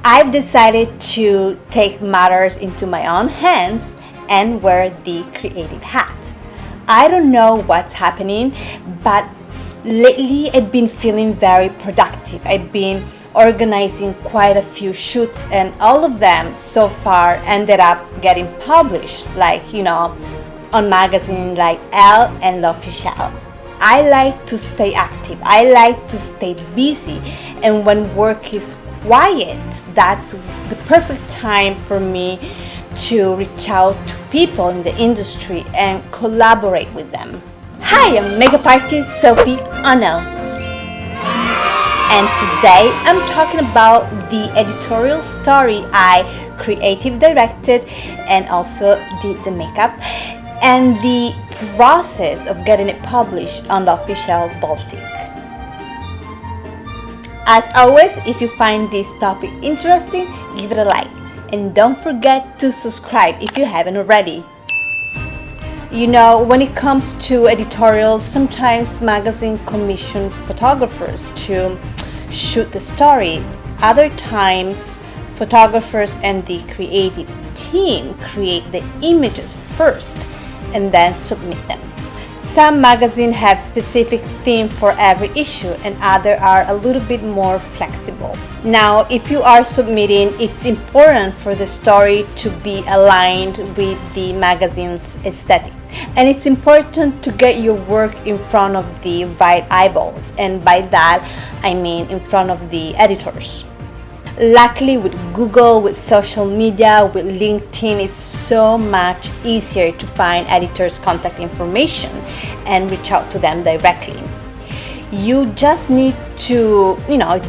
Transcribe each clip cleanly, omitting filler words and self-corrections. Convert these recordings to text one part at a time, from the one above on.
I've decided to take matters into my own hands and wear the creative hat. I don't know what's happening, but lately I've been feeling very productive. I've been organizing quite a few shoots, and all of them so far ended up getting published, on magazines like Elle and L'Officiel. I like to stay active, I like to stay busy, and when work is quiet, that's the perfect time for me to reach out to people in the industry and collaborate with them. Hi, I'm makeup artist Sophie Ono, and today I'm talking about the editorial story I creative directed and also did the makeup, and the process of getting it published on L'Officiel Baltic. As always, if you find this topic interesting, give it a like, and don't forget to subscribe if you haven't already. When it comes to editorials, sometimes magazine commission photographers to shoot the story. Other times, photographers and the creative team create the images first and then submit them. Some magazines have specific theme for every issue, and others are a little bit more flexible. Now, if you are submitting, it's important for the story to be aligned with the magazine's aesthetic. And it's important to get your work in front of the right eyeballs, and by that I mean in front of the editors. Luckily, with Google, with social media, with LinkedIn, it's so much easier to find editors' contact information and reach out to them directly. You just need to,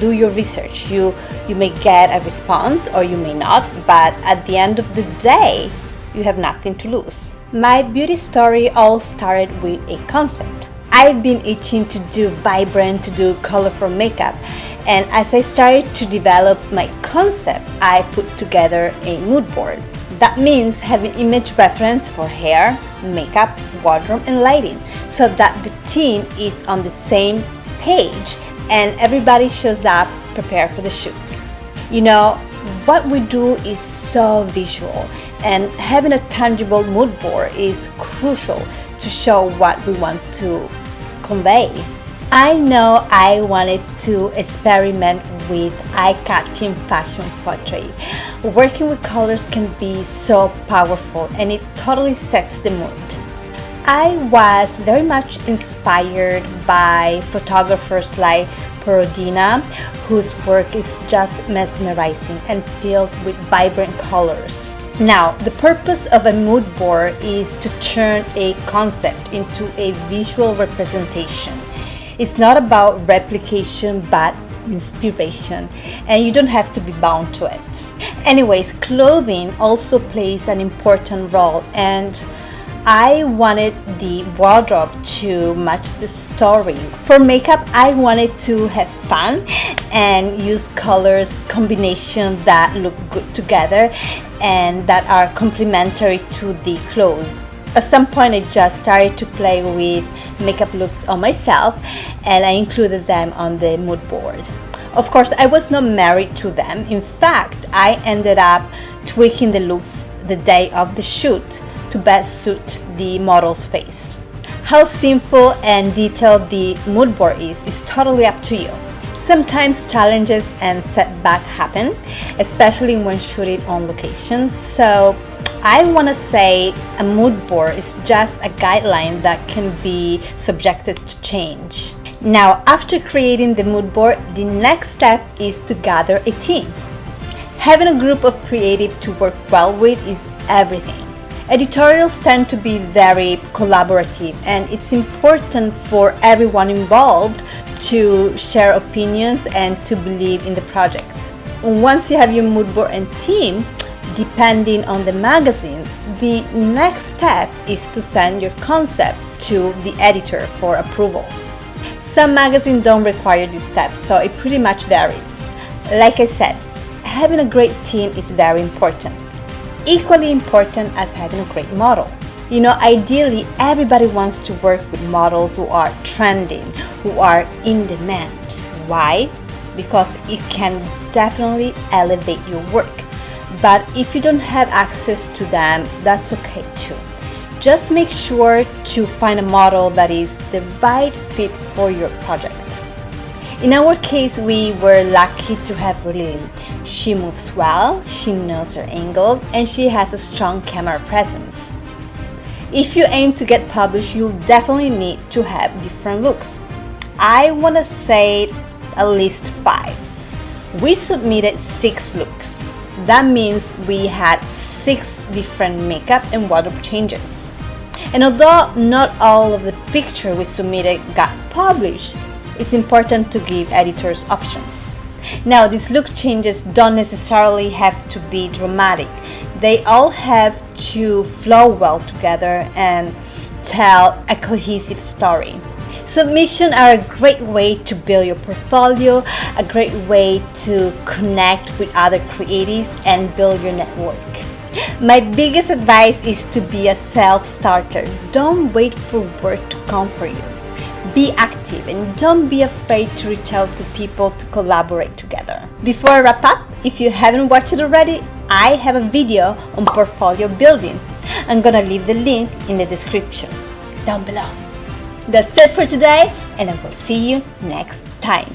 do your research. You may get a response or you may not, but at the end of the day, you have nothing to lose. My beauty story all started with a concept. I've been itching to do vibrant, to do colorful makeup. And as I started to develop my concept, I put together a mood board. That means having image reference for hair, makeup, wardrobe, and lighting, so that the team is on the same page and everybody shows up prepared for the shoot. What we do is so visual, and having a tangible mood board is crucial to show what we want to convey. I know I wanted to experiment with eye-catching fashion portrait. Working with colors can be so powerful, and it totally sets the mood. I was very much inspired by photographers like Perodina, whose work is just mesmerizing and filled with vibrant colors. Now, the purpose of a mood board is to turn a concept into a visual representation. It's not about replication, but inspiration, and you don't have to be bound to it. Anyways, clothing also plays an important role, and I wanted the wardrobe to match the story. For makeup, I wanted to have fun and use colors combinations that look good together and that are complementary to the clothes. At some point, I just started to play with makeup looks on myself, and I included them on the mood board. Of course, I was not married to them. In fact, I ended up tweaking the looks the day of the shoot to best suit the model's face. How simple and detailed the mood board is totally up to you. Sometimes challenges and setbacks happen, especially when shooting on location. So I want to say a mood board is just a guideline that can be subjected to change. Now, after creating the mood board, the next step is to gather a team. Having a group of creative to work well with is everything. Editorials tend to be very collaborative, and it's important for everyone involved to share opinions and to believe in the project. Once you have your mood board and team, depending on the magazine, the next step is to send your concept to the editor for approval. Some magazines don't require these steps, so it pretty much varies. Like I said, having a great team is very important. Equally important as having a great model. Ideally, everybody wants to work with models who are trending, who are in demand. Why? because it can definitely elevate your work. But if you don't have access to them, that's okay too. Just make sure to find a model that is the right fit for your project. In our case, we were lucky to have Lily. She moves well, she knows her angles, and she has a strong camera presence. If you aim to get published, you'll definitely need to have different looks. I want to say at least 5. We submitted 6 looks. That means we had 6 different makeup and wardrobe changes. And although not all of the pictures we submitted got published, it's important to give editors options. Now, these look changes don't necessarily have to be dramatic. They all have to flow well together and tell a cohesive story. Submissions are a great way to build your portfolio, a great way to connect with other creatives and build your network. My biggest advice is to be a self-starter. Don't wait for work to come for you. Be active and don't be afraid to reach out to people to collaborate together. Before I wrap up, if you haven't watched it already, I have a video on portfolio building. I'm gonna leave the link in the description down below. That's it for today, and I will see you next time.